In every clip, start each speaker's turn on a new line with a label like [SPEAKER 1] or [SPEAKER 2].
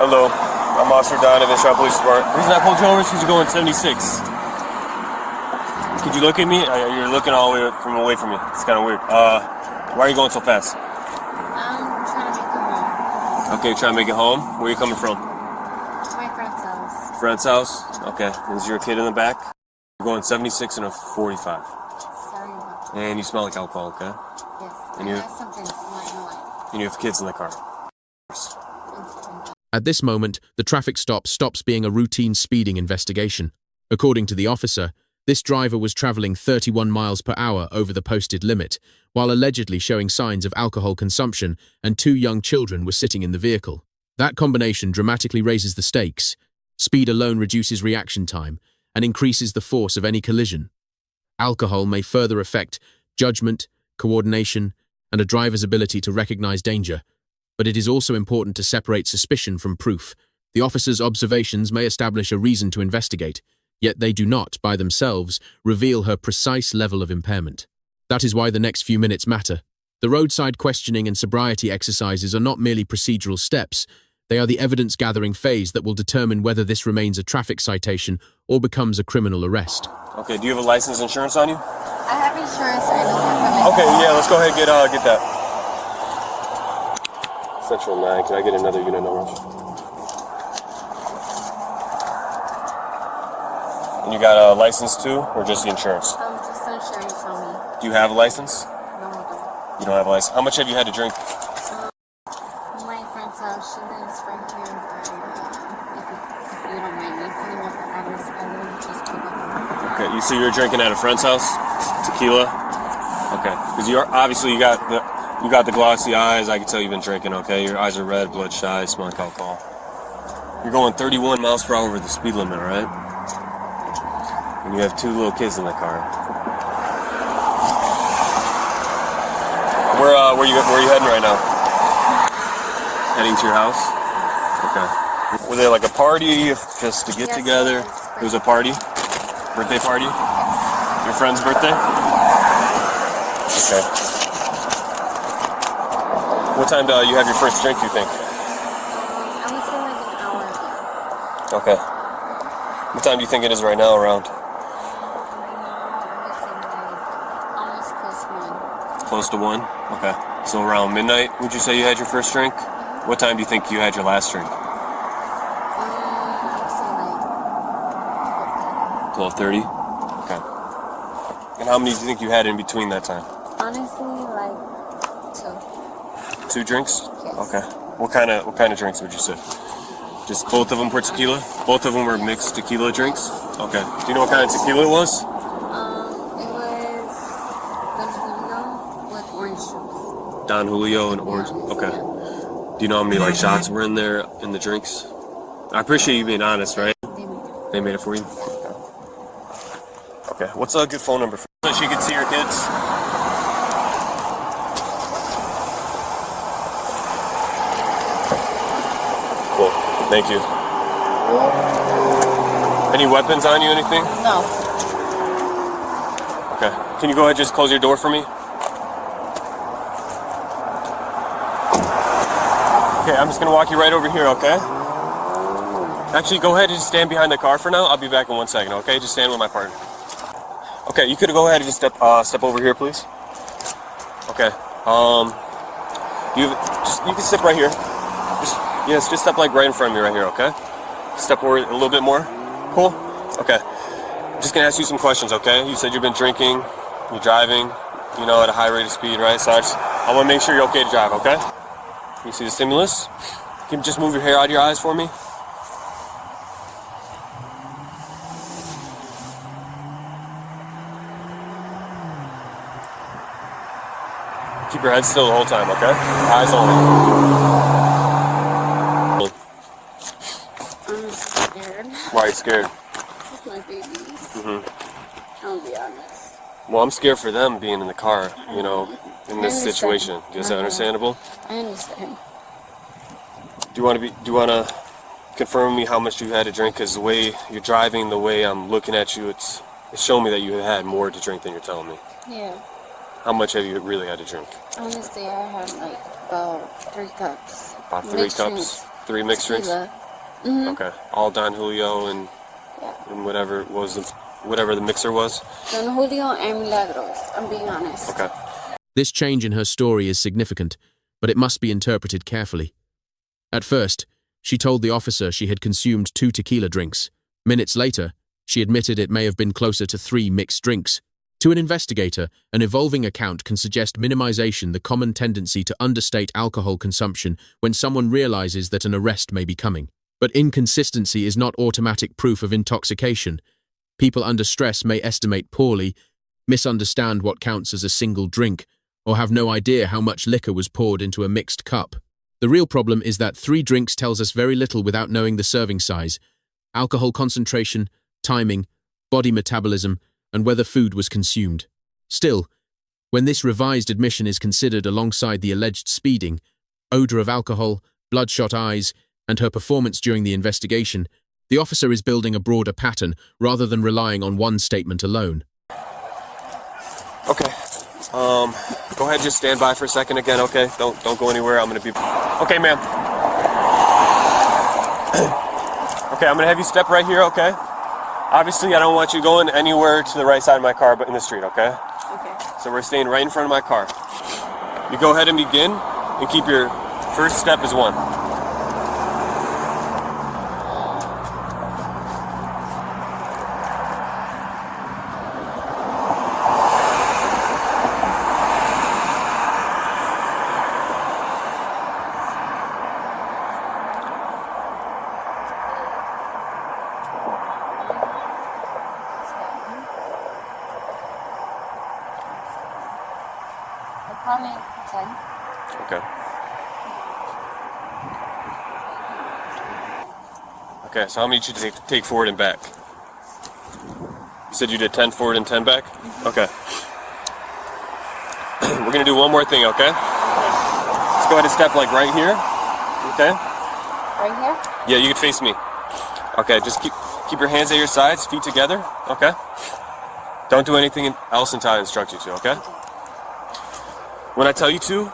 [SPEAKER 1] Hello, I'm Officer Donovan, Shaw Police Department. The reason I pulled you over is because you're going 76. Could you look at me? You're looking all the way from away from me. It's kind of weird. Why are you going so fast?
[SPEAKER 2] I'm trying to make it home.
[SPEAKER 1] Okay, trying to make it home? Where are you coming from?
[SPEAKER 2] My friend's house.
[SPEAKER 1] Friend's house? Okay. Is your kid in the back? You're going 76 and a 45.
[SPEAKER 2] Sorry about that.
[SPEAKER 1] And you smell like alcohol, okay?
[SPEAKER 2] Yes.
[SPEAKER 1] And you
[SPEAKER 2] have something not know.
[SPEAKER 1] And you have kids in the car.
[SPEAKER 3] At this moment, the traffic stop stops being a routine speeding investigation. According to the officer, this driver was traveling 31 miles per hour over the posted limit, while allegedly showing signs of alcohol consumption, and 2 young children were sitting in the vehicle. That combination dramatically raises the stakes. Speed alone reduces reaction time and increases the force of any collision. Alcohol may further affect judgment, coordination, and a driver's ability to recognize danger. But it is also important to separate suspicion from proof. The officer's observations may establish a reason to investigate, yet they do not, by themselves, reveal her precise level of impairment. That is why the next few minutes matter. The roadside questioning and sobriety exercises are not merely procedural steps. They are the evidence-gathering phase that will determine whether this remains a traffic citation or becomes a criminal arrest.
[SPEAKER 1] Okay, do you have a license insurance on you?
[SPEAKER 2] I have insurance. I don't have
[SPEAKER 1] Okay, yeah, let's go ahead and get that. Central 9, can I get another unit number? And you got a license too, or just the insurance?
[SPEAKER 2] Just the insurance on me.
[SPEAKER 1] Do you have a license?
[SPEAKER 2] No, I don't.
[SPEAKER 1] You don't have a license. How much have you had to drink?
[SPEAKER 2] My friend's house. She lives right here. If you don't mind me putting up the address, I will just pick up.
[SPEAKER 1] Okay, so you're drinking at a friend's house? Tequila? Okay, because you got the glossy eyes. I can tell you've been drinking, okay? Your eyes are red, bloodshot, smell like alcohol. You're going 31 miles per hour over the speed limit, right? And you have 2 little kids in the car. Where you heading right now? Heading to your house? Okay. Was there like a party just to get together? It was a party? Birthday party? Your friend's birthday? Okay. What time do you have your first drink, you think?
[SPEAKER 2] I would say like an hour ago.
[SPEAKER 1] Okay. What time do you think it is right now around?
[SPEAKER 2] Right now, I would say like almost close to 1.
[SPEAKER 1] Close to 1? Okay. So around midnight, would you say you had your first drink? What time do you think you had your last drink?
[SPEAKER 2] I would say like 12:30.
[SPEAKER 1] 12:30? Okay. And how many do you think you had in between that time?
[SPEAKER 2] Honestly, like 2.
[SPEAKER 1] 2 drinks?
[SPEAKER 2] Yes.
[SPEAKER 1] Okay. What kind of drinks would you say? Just both of them were tequila? Both of them were mixed tequila drinks? Okay. Do you know what kind of tequila it was?
[SPEAKER 2] It was Don Julio with orange juice.
[SPEAKER 1] Don Julio and orange? Okay. Do you know how many like shots were in there in the drinks? I appreciate you being honest, right? They made it for you? Okay. What's a good phone number for so she can see your kids? Cool. Thank you. Any weapons on you, anything?
[SPEAKER 2] No.
[SPEAKER 1] Okay. Can you go ahead and just close your door for me? Okay, I'm just gonna walk you right over here, okay? Actually, go ahead and just stand behind the car for now. I'll be back in 1 second, okay? Just stand with my partner. Okay, you could go ahead and just step over here, please. Okay. You can step right here. Just step like right in front of me right here, okay? Step forward a little bit more. Cool? Okay. I'm just gonna ask you some questions, okay? You said you've been drinking, you're driving, at a high rate of speed, right? So I wanna make sure you're okay to drive, okay? You see the stimulus? Can you just move your hair out of your eyes for me? Keep your head still the whole time, okay? Eyes only.
[SPEAKER 2] I'm scared.
[SPEAKER 1] Why are you scared?
[SPEAKER 2] With my babies.
[SPEAKER 1] Mm-hmm.
[SPEAKER 2] I'll be honest.
[SPEAKER 1] Well, I'm scared for them being in the car, in this situation. Is that understandable?
[SPEAKER 2] I understand.
[SPEAKER 1] Do you want to confirm me how much you had to drink? Because the way you're driving, the way I'm looking at you, it's showing me that you had more to drink than you're telling me.
[SPEAKER 2] Yeah.
[SPEAKER 1] How much have you really had to drink?
[SPEAKER 2] Honestly, I had like about 3 cups.
[SPEAKER 1] About 3 cups? 3 mixed drinks?
[SPEAKER 2] Tequila.
[SPEAKER 1] Okay. All Don Julio and,
[SPEAKER 2] Yeah.
[SPEAKER 1] and whatever it was, whatever the mixer was?
[SPEAKER 2] Don Julio and Milagros, I'm being honest.
[SPEAKER 1] Okay.
[SPEAKER 3] This change in her story is significant, but it must be interpreted carefully. At first, she told the officer she had consumed 2 tequila drinks. Minutes later, she admitted it may have been closer to 3 mixed drinks. To an investigator, an evolving account can suggest minimization, the common tendency to understate alcohol consumption when someone realizes that an arrest may be coming. But inconsistency is not automatic proof of intoxication. People under stress may estimate poorly, misunderstand what counts as a single drink, or have no idea how much liquor was poured into a mixed cup. The real problem is that 3 drinks tells us very little without knowing the serving size, alcohol concentration, timing, body metabolism, and whether food was consumed. Still, when this revised admission is considered alongside the alleged speeding, odor of alcohol, bloodshot eyes, and her performance during the investigation, the officer is building a broader pattern rather than relying on one statement alone.
[SPEAKER 1] Okay. Go ahead, just stand by for a second again, okay? Don't go anywhere. I'm gonna be... Okay, ma'am. Okay, I'm gonna have you step right here, okay? Obviously, I don't want you going anywhere to the right side of my car, but in the street, okay?
[SPEAKER 2] Okay.
[SPEAKER 1] So we're staying right in front of my car. You go ahead and begin, and keep your first step as 1.
[SPEAKER 2] Probably 10.
[SPEAKER 1] Okay. Okay, so how many did you take forward and back? You said you did 10 forward and 10 back? Okay. We're gonna do one more thing, okay? Let's go ahead and step like right here. Okay?
[SPEAKER 2] Right here?
[SPEAKER 1] Yeah, you can face me. Okay, just keep your hands at your sides, feet together, okay? Don't do anything else until I instruct you to, okay? When I tell you to,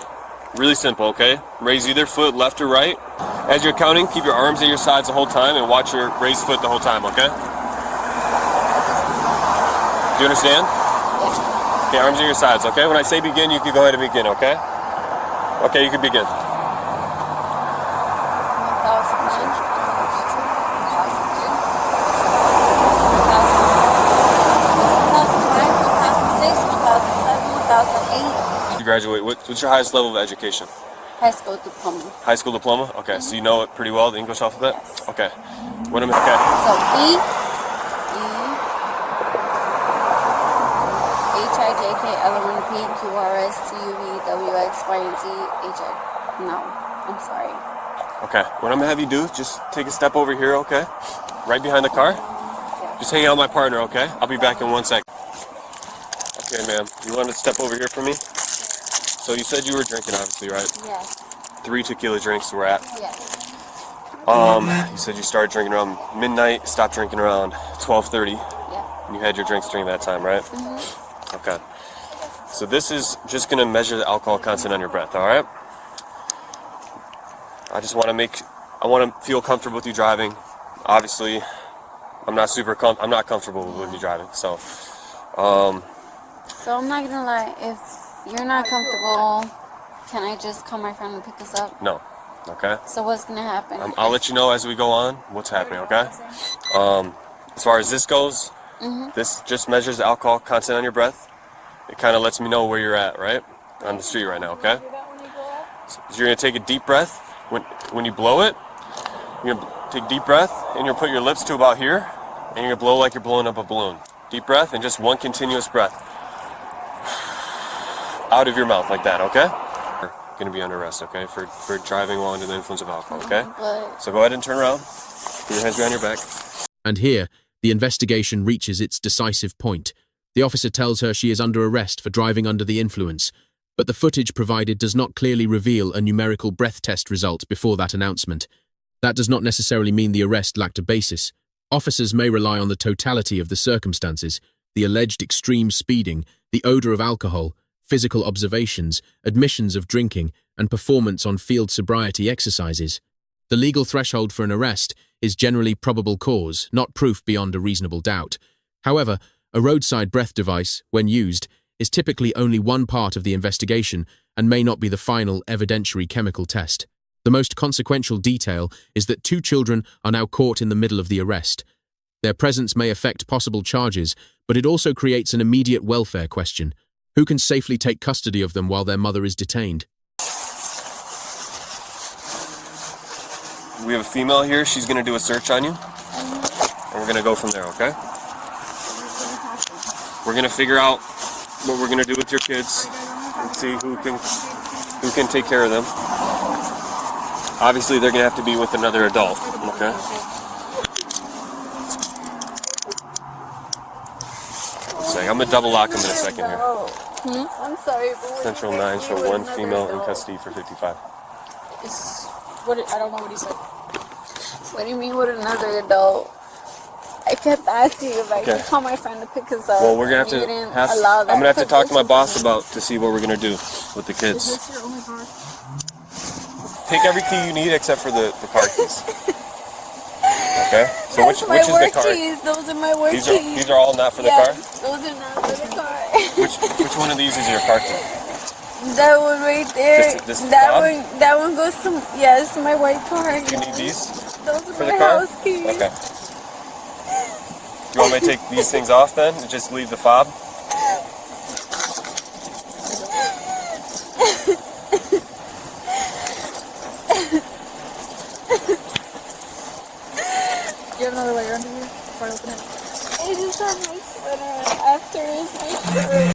[SPEAKER 1] really simple, okay? Raise either foot, left or right. As you're counting, keep your arms at your sides the whole time and watch your raised foot the whole time, okay? Do you understand? Okay, arms at your sides, okay? When I say begin, you can go ahead and begin, okay? Okay, you can begin.
[SPEAKER 2] 2008.
[SPEAKER 1] You graduate, what's your highest level of education?
[SPEAKER 2] High school diploma.
[SPEAKER 1] High school diploma? Okay, so you know it pretty well, the English alphabet?
[SPEAKER 2] Yes.
[SPEAKER 1] Okay. What am I, okay.
[SPEAKER 2] So B, E, H, I, J, K, L, M, N, P, Q, R, S, T, U, V, W, X, Y, and Z, H, I. No, I'm sorry.
[SPEAKER 1] Okay, what I'm gonna have you do, just take a step over here, okay? Right behind the car. Just hang out with my partner, okay? I'll be back in 1 second. Okay, ma'am, you want to step over here for me? So you said you were drinking, obviously, right?
[SPEAKER 2] Yes.
[SPEAKER 1] 3 tequila drinks we're at.
[SPEAKER 2] Yes.
[SPEAKER 1] You said you started drinking around midnight, stopped drinking around 12:30.
[SPEAKER 2] Yeah.
[SPEAKER 1] And you had your drinks during that time, right?
[SPEAKER 2] Mm-hmm.
[SPEAKER 1] Okay. So this is just gonna measure the alcohol content on your breath, all right? I just want to feel comfortable with you driving. Obviously, I'm not comfortable with you driving, so.
[SPEAKER 2] So I'm not gonna lie, if you're not comfortable, can I just call my friend and pick us up?
[SPEAKER 1] No. Okay.
[SPEAKER 2] So what's gonna happen?
[SPEAKER 1] I'll let you know as we go on what's happening, okay? As far as this goes, this just measures the alcohol content on your breath. It kind of lets me know where you're at, right? On the street right now, okay? So you're gonna take a deep breath. When you blow it, you're gonna take a deep breath and you're gonna put your lips to about here and you're gonna blow like you're blowing up a balloon. Deep breath and just one continuous breath out of your mouth like that, okay? You're gonna be under arrest, okay? For driving while under the influence of alcohol, okay?
[SPEAKER 2] But
[SPEAKER 1] So go ahead and turn around. Put your hands behind your back.
[SPEAKER 3] And here, the investigation reaches its decisive point. The officer tells her she is under arrest for driving under the influence, but the footage provided does not clearly reveal a numerical breath test result before that announcement. That does not necessarily mean the arrest lacked a basis. Officers may rely on the totality of the circumstances, the alleged extreme speeding, the odor of alcohol, physical observations, admissions of drinking, and performance on field sobriety exercises. The legal threshold for an arrest is generally probable cause, not proof beyond a reasonable doubt. However, a roadside breath device, when used, is typically only one part of the investigation and may not be the final evidentiary chemical test. The most consequential detail is that 2 children are now caught in the middle of the arrest. Their presence may affect possible charges, but it also creates an immediate welfare question. Who can safely take custody of them while their mother is detained?
[SPEAKER 1] We have a female here. She's going to do a search on you. And we're going to go from there, okay? We're going to figure out what we're going to do with your kids and see who can take care of them. Obviously, they're going to have to be with another adult, okay? I'm gonna double lock him in a second here.
[SPEAKER 2] I'm sorry, but
[SPEAKER 1] Central 9 show 1 female in custody for 55.
[SPEAKER 2] I don't know what he said. What do you mean with another adult? I kept asking if I could call my friend to pick us up.
[SPEAKER 1] Well, we're gonna have to. I'm gonna have to talk to my boss to see what we're gonna do with the kids.
[SPEAKER 2] Is this your only car?
[SPEAKER 1] Take every key you need except for the car keys. Okay. So
[SPEAKER 2] That's
[SPEAKER 1] which is the car?
[SPEAKER 2] Keys. Those are my work keys.
[SPEAKER 1] These are all not for the car?
[SPEAKER 2] Those are not for the car.
[SPEAKER 1] Which one of these is your car key?
[SPEAKER 2] That one right there.
[SPEAKER 1] This
[SPEAKER 2] that one goes to my white car.
[SPEAKER 1] Do you need these?
[SPEAKER 2] Those are
[SPEAKER 1] for
[SPEAKER 2] my
[SPEAKER 1] the car?
[SPEAKER 2] house keys.
[SPEAKER 1] Okay. You want me to take these things off then and just leave the fob?
[SPEAKER 2] Do you have another layer under here before I open it? I just have my sweater after is my shirt.